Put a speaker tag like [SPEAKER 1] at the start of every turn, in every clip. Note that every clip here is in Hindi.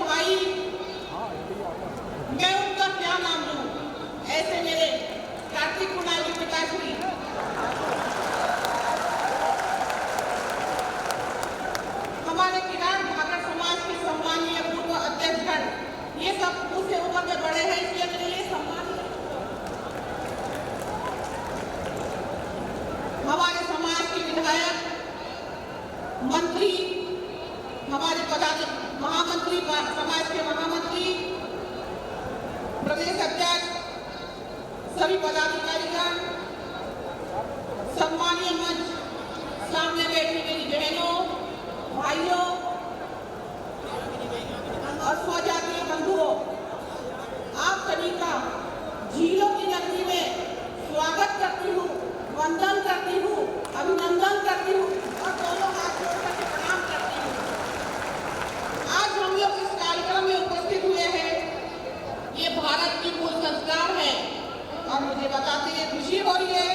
[SPEAKER 1] भाई, मैं उनका क्या नाम लूं, ऐसे मेरे कार्तिक कुणाल के पिताश्री हमारे किराट भाकर समाज के सम्मानीय पूर्व अध्यक्षगण, ये सब मुझसे उम्र में बड़े हैं, इसलिए मेरे लिए सम्मान है। हमारे समाज के विधायक, मंत्री, हमारे महामंत्री, समाज के महामंत्री, प्रदेश अध्यक्ष, सभी पदाधिकारीगण, सम्मानीय मंच, सामने बैठी मेरी बहनों, भाइयों और स्वजातीय बंधुओं, आप सभी का झीलों की नगरी में स्वागत करती हूँ, वंदन करती हूँ, अभिनंदन करती हूँ और दोनों हाथ जोड़कर प्रणाम करती हूँ। आज हम लोग इस कार्यक्रम में उपस्थित हुए हैं, ये भारत की मूल संस्कार है और मुझे बताते हुए खुशी हो रही है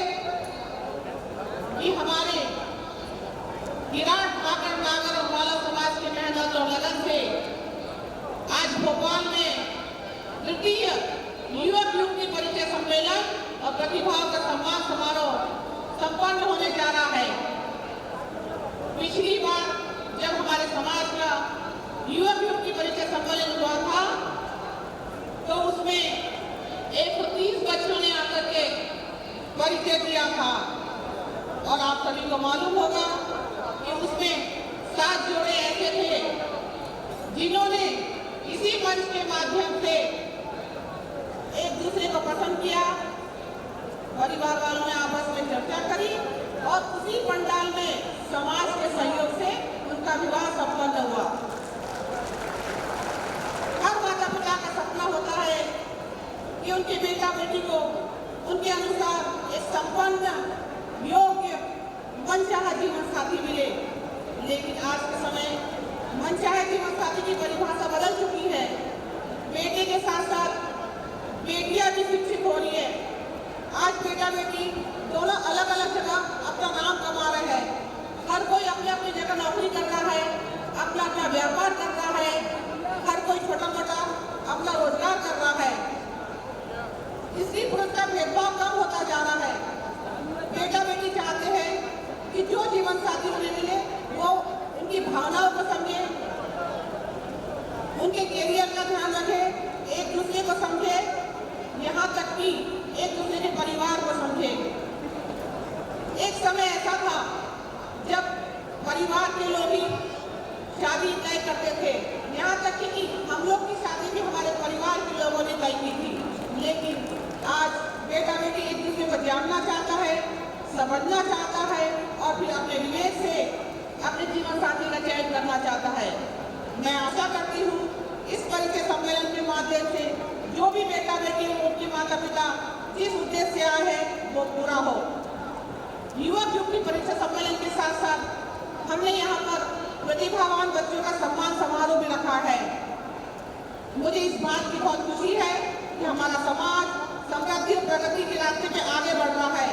[SPEAKER 1] कि हमारे किराट भाकर नागर और मालव समाज के मेहनत और लगन से आज भोपाल में तृतीय युवक युवती परिचय सम्मेलन और प्रतिभाओं का सम्मान समारोह संपन्न होने जा रहा है। पिछली बार जब हमारे समाज का युवक युवती परिचय सम्मेलन हुआ था तो उसमें 130 बच्चों ने आकर के परिचय दिया था और आप सभी को मालूम होगा कि उसमें 7 जोड़े ऐसे थे जिन्होंने इसी मंच के माध्यम से एक दूसरे को पसंद किया, परिवार वालों ने आपस में चर्चा करी और उसी पंडाल में समाज के सहयोग से उनका विवाह संपन्न हुआ। हर माता पिता का सपना होता है कि उनके बेटा बेटी को उनके अनुसार एक संपन्न, योग्य, मनचाहा जीवन साथी मिले, लेकिन आज के समय मनचाहा जीवन साथी की परिभाषा बदल चुकी है। बेटे के साथ साथ बेटियां भी शिक्षित हो रही है। आज बेटा बेटी दोनों अलग अलग जगह अपना नाम कमा रहे हैं। हर कोई अपनी अपनी जगह नौकरी कर रहा है, अपना अपना व्यापार कर रहा है, हर कोई छोटा मोटा अपना रोजगार कर रहा है। स्त्री पुरुष का भेदभाव कम होता जा रहा है। बेटा बेटी चाहते हैं कि जो जीवन साथी उन्हें मिले वो उनकी भावनाओं को समझे, उनके कैरियर का ध्यान रखे, एक दूसरे को समझे, यहाँ तक कि एक दूसरे के परिवार को समझे। एक समय ऐसा था जब परिवार के लोग ही शादी तय करते थे, यहाँ तक कि हम लोग की शादी भी हमारे परिवार के लोगों ने तय की थी। लेकिन आज बेटा बेटी एक दूसरे को जानना चाहता है, समझना चाहता है और फिर अपने विवेक से अपने जीवन साथी का चयन करना चाहता है। मैं आशा करती हूँ इस परिचय सम्मेलन के माध्यम से जो भी बेटा बेटी और उनके माता पिता जिस उद्देश्य से आए हैं वो पूरा हो। युवक युवती परिचय सम्मेलन के साथ साथ हमने यहाँ पर प्रतिभावान बच्चों का सम्मान समारोह भी रखा है। मुझे इस बात की बहुत खुशी है कि हमारा समाज समृद्धि और प्रगति के रास्ते पे आगे बढ़ रहा है।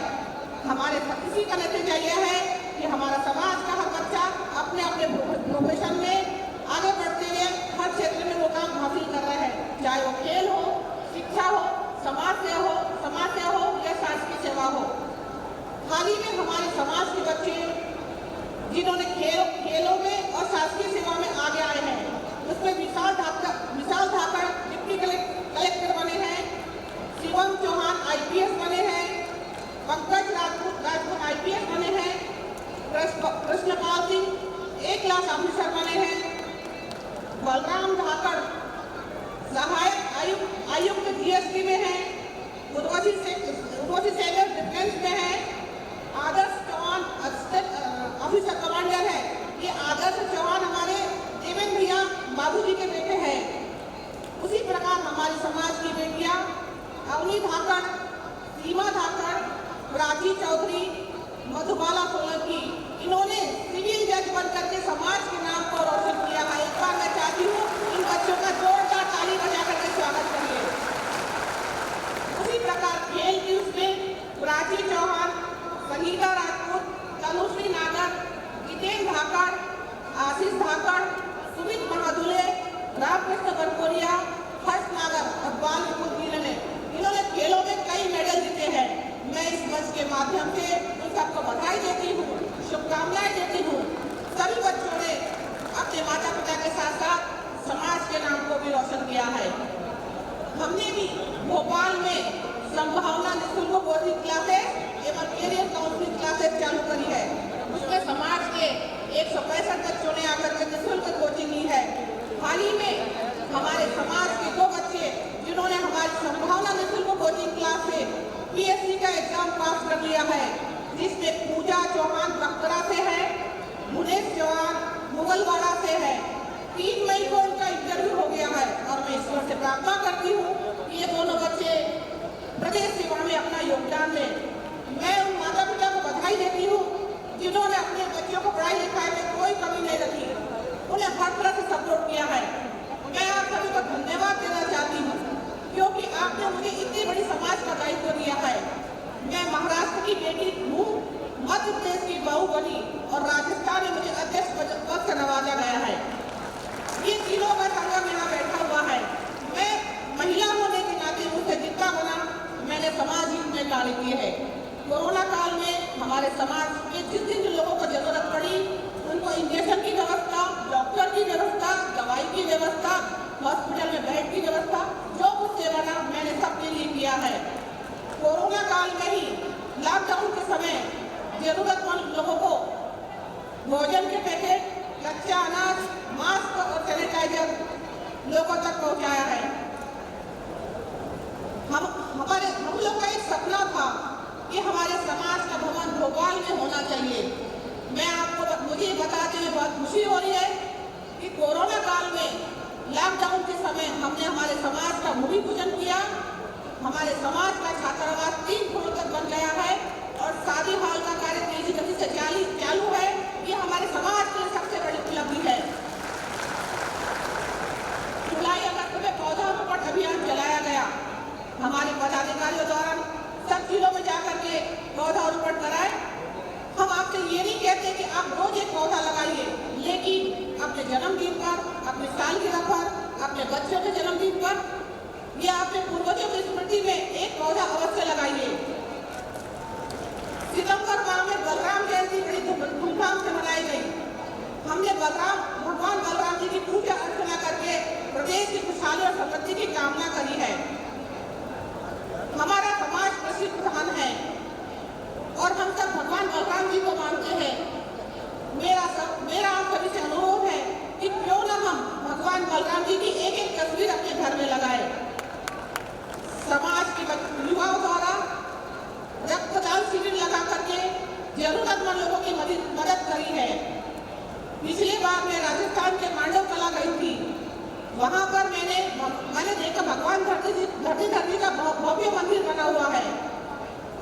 [SPEAKER 1] हमारे इसी का नतीजा यह है कि हमारा समाज का हर बच्चा अपने अपने प्रोफेशन में आगे बढ़ते हुए हर क्षेत्र में वो काम हासिल कर रहे हैं, चाहे वो खेल हो, शिक्षा हो, समाज सेवा हो या शासकीय सेवा हो। हाल ही में हमारे समाज के बच्चे जिन्होंने खेलों में और शासकीय सेवा में आगे आए हैं, उसमें विशाल धाकड़ डिप्टी कलेक्टर बने हैं, शिवम चौहान IPS बने हैं, पंकज राजपूत IPS बने हैं, Krishnapal Singh A class officer बने हैं, बलराम धाकड़ सहायक आयुक्त GST में है, उर्वशी सैनिक डिफेंस में है, आदर्श चौहान ऑफिसर कमांडर है। ये आदर्श चौहान हमारे देवेंद्र भैया बाबूजी के बेटे हैं। उसी प्रकार हमारे समाज की बेटियां अवनी धाकड़, सीमा धाकड़, प्राची चौधरी, मधुबाला सोलंकी, इन्होंने सिविल जज बनकर के समाज के नाम को रोशन किया है। एक बार मैं चाहती हूँ इन बच्चों का जोरदार ताली बजा करके स्वागत करिए। उसी प्रकार खेल की उसमें प्राची चौहान, संगीता राजपूत, तनुश्री नागर, जितेंद्र धाकड़, आशीष धाकड़, सुमित महादुले, रामकृष्ण निःशुल्क कोचिंग क्लासेस एवं कैरियर काउंसलिंग क्लासेस चालू करी है। उसमें समाज के 165 बच्चों ने आकर के निःशुल्क कोचिंग ली है। हाल ही में हमारे समाज के 2 बच्चे जिन्होंने हमारी संभावना निःशुल्क कोचिंग क्लास से पीएससी का एग्जाम पास कर लिया है, जिसमें पूजा चौहान बख्तरा से है, मुनेश चौहान मुगलवाड़ा से है। 3 मई को उनका इंटरव्यू हो गया है और मैं ईश्वर से प्रार्थना करती हूँ कि ये दोनों बच्चे प्रदेश सेवा में अपना योगदान दें। मैं उन माता पिता को बधाई देती हूँ जिन्होंने अपने बच्चों को पढ़ाई लिखाई में कोई कमी नहीं रखी, उन्हें हर तरह से सपोर्ट किया है। मैं आप सभी को धन्यवाद देना चाहती हूँ क्योंकि आपने मुझे इतनी बड़ी समाज का दायित्व दिया है। मैं महाराष्ट्र की बेटी हूँ, मध्य प्रदेश की बहू बनी और राजस्थान में मुझे अध्यक्ष पद से नवाजा गया है। ये तीनों का संगम यहाँ बैठा हुआ है। मैं महिला होने के नाते मुझसे जितना बना मैंने समाज हित में कार्य किए हैं। कोरोना काल में हमारे समाज के जिन लोगों को जरूरत पड़ी उनको इंजेक्शन की व्यवस्था, डॉक्टर की व्यवस्था, दवाई की व्यवस्था, हॉस्पिटल में बेड की व्यवस्था, जो कुछ से बना मैंने सबके लिए किया है। कोरोना काल में ही लॉकडाउन के समय जरूरतमंद लोगों को भोजन के पैकेट, कच्चा अनाज, मास्क और सैनिटाइजर लोगों तक पहुंचाया है। हम लोग का एक सपना था कि हमारे समाज का भवन भोपाल में होना चाहिए। मुझे बताते हुए बहुत खुशी हो रही है कि कोरोना काल में लॉकडाउन के समय हमने हमारे समाज का भूमि पूजन किया। हमारे समाज का छात्रावास 3 फ्लोर तक बन गया है और शादी हॉल का कार्य तेजी गति से चालू है। ये हमारे समाज की सबसे बड़ी उपलब्धि है। जुलाई अगस्त में पौधारोपण अभियान चलाया गया। हमारे पदाधिकारियों द्वारा सब जिलों में जाकर के पौधारोपण कराए। हम आपसे ये नहीं कहते कि आप रोज एक पौधा लगाइए, लेकिन अपने जन्मदिन पर, अपने सालगिरह पर, अपने बच्चों के जन्मदिन पर या अपने पूर्वजों की स्मृति में एक पौधा अवश्य लगाइए। सितंबर माह में बलराम जयंती बड़ी धूमधाम से मनाई गई। हमने भगवान बलराम जी की पूजा अर्चना करके प्रदेश की खुशहाली और समृद्धि की कामना करी है। हमारा समाज कृषि प्रधान है और हम सब भगवान बलराम जी को मानते हैं। मेरा आप सभी से अनुरोध है कि क्यों न हम भगवान बलराम जी की एक तस्वीर अपने घर में लगाए। समाज के युवाओं द्वारा रक्तदान शिविर लगा करके जरूरतमंद लोगों की मदद करी है। पिछली बार मैं राजस्थान के मांडव कला गई थी। वहां पर मैंने देखा भगवान धरती का भव्य मंदिर बना हुआ है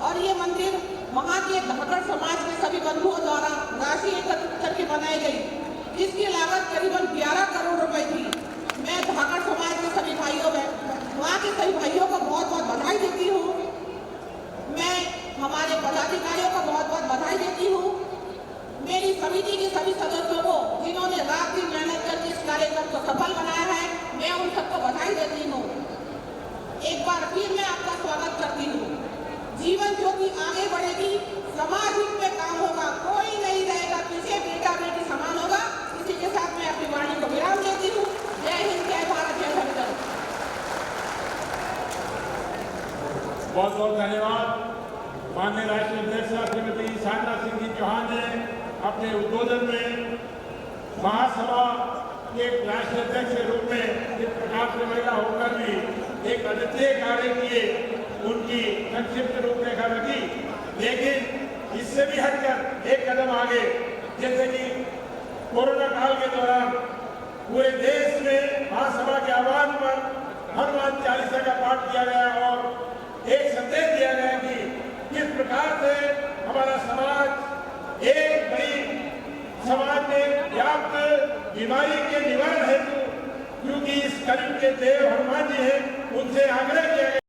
[SPEAKER 1] और ये मंदिर वहाँ के धाकड़ समाज के सभी बंधुओं द्वारा राशि एकत्रित करके बनाई गई, जिसकी लागत करीबन 11 करोड़ रुपए थी। मैं धाकड़ समाज के सभी वहाँ के सभी भाइयों को बहुत बहुत बधाई देती हूँ। मैं हमारे पदाधिकारियों को बहुत बहुत बधाई देती हूँ। मेरी समिति के सभी सदस्यों को जिन्होंने रात दिन मेहनत करके इस कार्यक्रम को सफल बनाया है, मैं उन सबको बधाई देती हूँ। एक बार फिर मैं आपका स्वागत करती हूँ। जीवन ज्योति आगे बढ़ेगी, समाज हित में काम होगा, कोई नहीं रहेगा पीछे, बेटा बेटी समान होगा। इसी के साथ मैं अपनी वाणी को विराम देती हूँ। जय हिंद, जय भारत, जय संविधान।
[SPEAKER 2] बहुत बहुत धन्यवाद। माननीय राष्ट्रीय अध्यक्ष श्रीमती शारदा सिंह जी चौहान ने अपने उद्बोधन में महासभा के राष्ट्रीय अध्यक्ष के रूप में इस प्रकार से महिला होकर भी एक अद्वितीय कार्य किए, उनकी संक्षिप्त रूपरेखा रखी। लेकिन इससे भी हटकर एक कदम आगे, जैसे कि कोरोना काल के दौरान पूरे देश में महासभा के आह्वान पर हनुमान चालीसा का पाठ किया गया और एक संदेश दिया गया कि किस प्रकार से हमारा समाज एक बड़ी समाज में व्याप्त बीमारी के निवारण हेतु, क्योंकि इस कलयुग के देव हनुमान जी हैं, उनसे आग्रह किया गया।